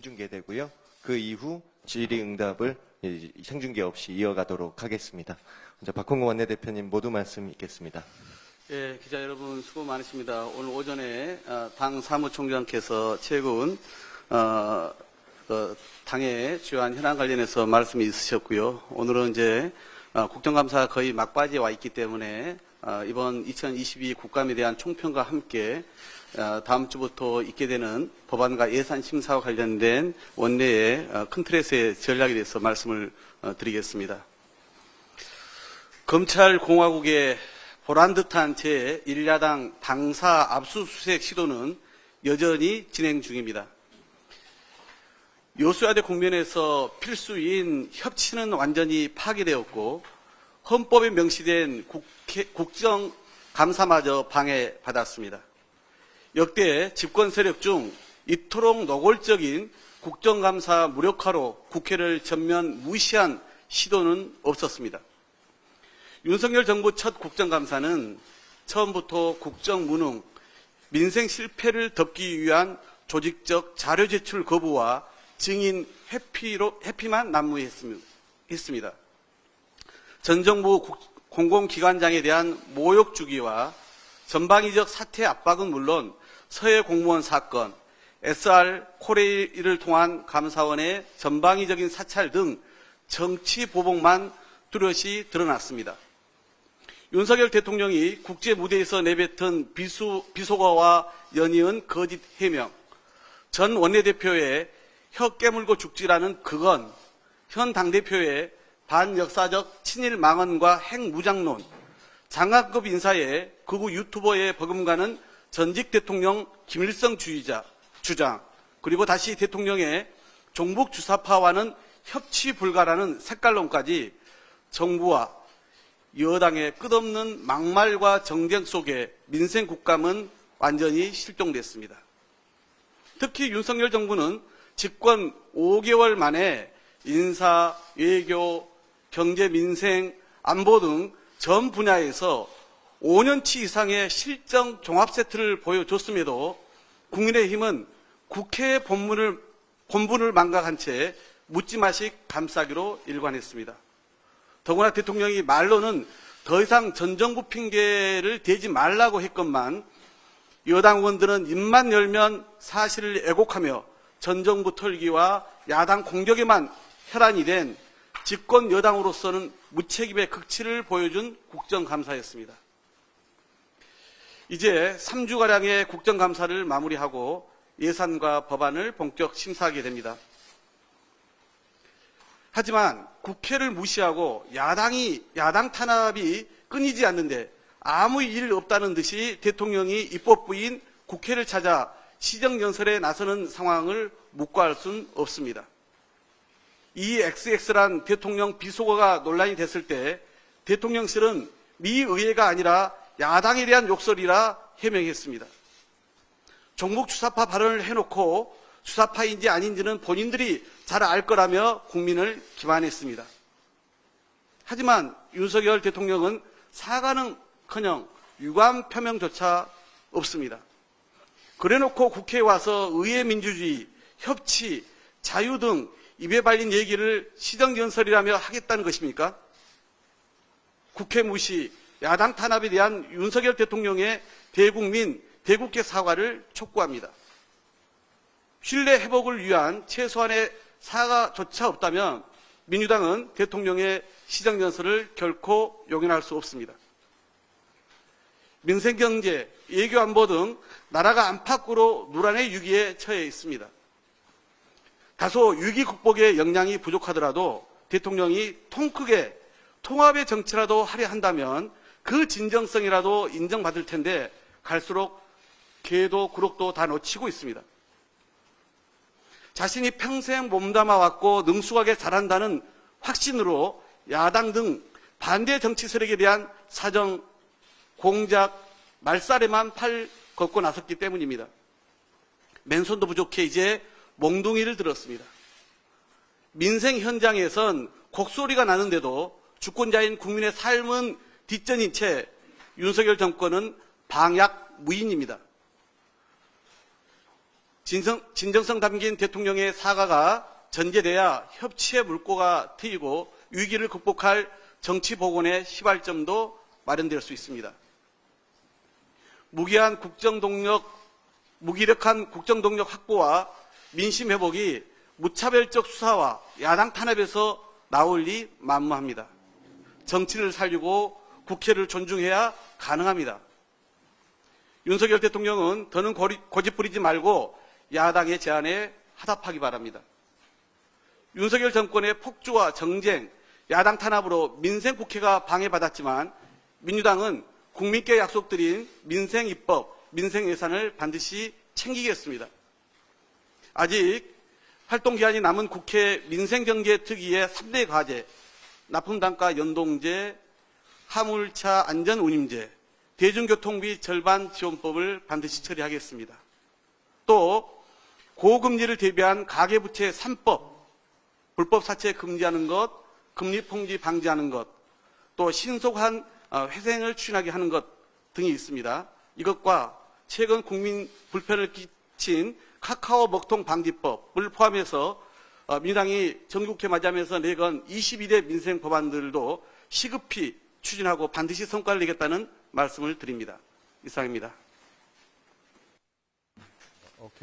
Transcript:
생중계되고요. 그 이후 질의응답을 생중계 없이 이어가도록 하겠습니다. 먼저 박홍근 원내대표님 모두 말씀 있겠습니다. 예, 기자 여러분 수고 많으십니다. 오늘 오전에 당 사무총장께서 최근 당의 주요한 현안 관련해서 말씀이 있으셨고요. 오늘은 이제 국정감사 거의 막바지에 와 있기 때문에 이번 2022 국감에 대한 총평과 함께 다음 주부터 있게 되는 법안과 예산 심사와 관련된 원내의 큰 틀에서의 전략에 대해서 말씀을 드리겠습니다. 검찰공화국의 보란듯한 제1야당 당사 압수수색 시도는 여전히 진행 중입니다. 여수야대 국면에서 필수인 협치는 완전히 파괴되었고 헌법에 명시된 국정감사마저 방해받았습니다. 역대 집권 세력 중 이토록 노골적인 국정감사 무력화로 국회를 전면 무시한 시도는 없었습니다. 윤석열 정부 첫 국정감사는 처음부터 국정무능, 민생 실패를 덮기 위한 조직적 자료 제출 거부와 증인 회피만 난무했습니다. 전 정부 공공기관장에 대한 모욕 주기와 전방위적 사퇴 압박은 물론 서해 공무원 사건, SR 코레일을 통한 감사원의 전방위적인 사찰 등 정치 보복만 뚜렷이 드러났습니다. 윤석열 대통령이 국제 무대에서 내뱉은 비속어와 연이은 거짓 해명, 전 원내대표의 혀 깨물고 죽지라는 극언, 현 당대표의 반역사적 친일 망언과 핵무장론, 장관급 인사의 극우 유튜버에 버금가는 전직 대통령 김일성 주장, 그리고 다시 대통령의 종북 주사파와는 협치 불가라는 색깔론까지 정부와 여당의 끝없는 막말과 정쟁 속에 민생 국감은 완전히 실종됐습니다. 특히 윤석열 정부는 집권 5개월 만에 인사, 외교, 경제, 민생, 안보 등 전 분야에서 5년치 이상의 실정 종합 세트를 보여줬음에도 국민의힘은 국회의 본분을 망각한 채 묻지마식 감싸기로 일관했습니다. 더구나 대통령이 말로는 더 이상 전 정부 핑계를 대지 말라고 했건만 여당 의원들은 입만 열면 사실을 애곡하며 전 정부 털기와 야당 공격에만 혈안이 된 집권 여당으로서는 무책임의 극치를 보여준 국정감사였습니다. 이제 3주가량의 국정감사를 마무리하고 예산과 법안을 본격 심사하게 됩니다. 하지만 국회를 무시하고 야당 탄압이 끊이지 않는데 아무 일 없다는 듯이 대통령이 입법부인 국회를 찾아 시정연설에 나서는 상황을 묵과할 수는 없습니다. 이 XX란 대통령 비속어가 논란이 됐을 때 대통령실은 미 의회가 아니라 야당에 대한 욕설이라 해명했습니다. 종북 주사파 발언을 해놓고 주사파인지 아닌지는 본인들이 잘 알 거라며 국민을 기만했습니다. 하지만 윤석열 대통령은 사과는커녕 유감 표명조차 없습니다. 그래놓고 국회에 와서 의회 민주주의, 협치, 자유 등 입에 발린 얘기를 시정연설이라며 하겠다는 것입니까? 국회 무시, 야당 탄압에 대한 윤석열 대통령의 대국민, 대국회 사과를 촉구합니다. 신뢰 회복을 위한 최소한의 사과조차 없다면 민주당은 대통령의 시정연설을 결코 용인할 수 없습니다. 민생경제, 외교안보 등 나라가 안팎으로 노란의 위기에 처해 있습니다. 다소 위기 극복에 역량이 부족하더라도 대통령이 통 크게 통합의 정치라도 하려 한다면 그 진정성이라도 인정받을 텐데 갈수록 개도 구록도 다 놓치고 있습니다. 자신이 평생 몸담아왔고 능숙하게 잘한다는 확신으로 야당 등 반대 정치 세력에 대한 사정, 공작, 말살에만 팔 걷고 나섰기 때문입니다. 맨손도 부족해 이제 몽둥이를 들었습니다. 민생 현장에선 곡소리가 나는데도 주권자인 국민의 삶은 뒷전인 채 윤석열 정권은 방약 무인입니다. 진정성 담긴 대통령의 사과가 전제돼야 협치의 물꼬가 트이고 위기를 극복할 정치 복원의 시발점도 마련될 수 있습니다. 무기력한 국정동력 확보와 민심 회복이 무차별적 수사와 야당 탄압에서 나올 리 만무합니다. 정치를 살리고 국회를 존중해야 가능합니다. 윤석열 대통령은 더는 고집 부리지 말고 야당의 제안에 화답하기 바랍니다. 윤석열 정권의 폭주와 정쟁, 야당 탄압으로 민생국회가 방해받았지만 민주당은 국민께 약속드린 민생입법, 민생예산을 반드시 챙기겠습니다. 아직 활동기한이 남은 국회 민생경제특위의 3대 과제, 납품단가 연동제, 화물차 안전운임제, 대중교통비 절반 지원법을 반드시 처리하겠습니다. 또 고금리를 대비한 가계부채 3법, 불법 사채 금지하는 것, 금리 폭리 방지하는 것, 또 신속한 회생을 추진하게 하는 것 등이 있습니다. 이것과 최근 국민 불편을 끼친 카카오 먹통 방지법을 포함해서 민주당이 정기국회 맞이하면서 내건 22대 민생 법안들도 시급히 추진하고 반드시 성과를 내겠다는 말씀을 드립니다. 이상입니다. 오케이.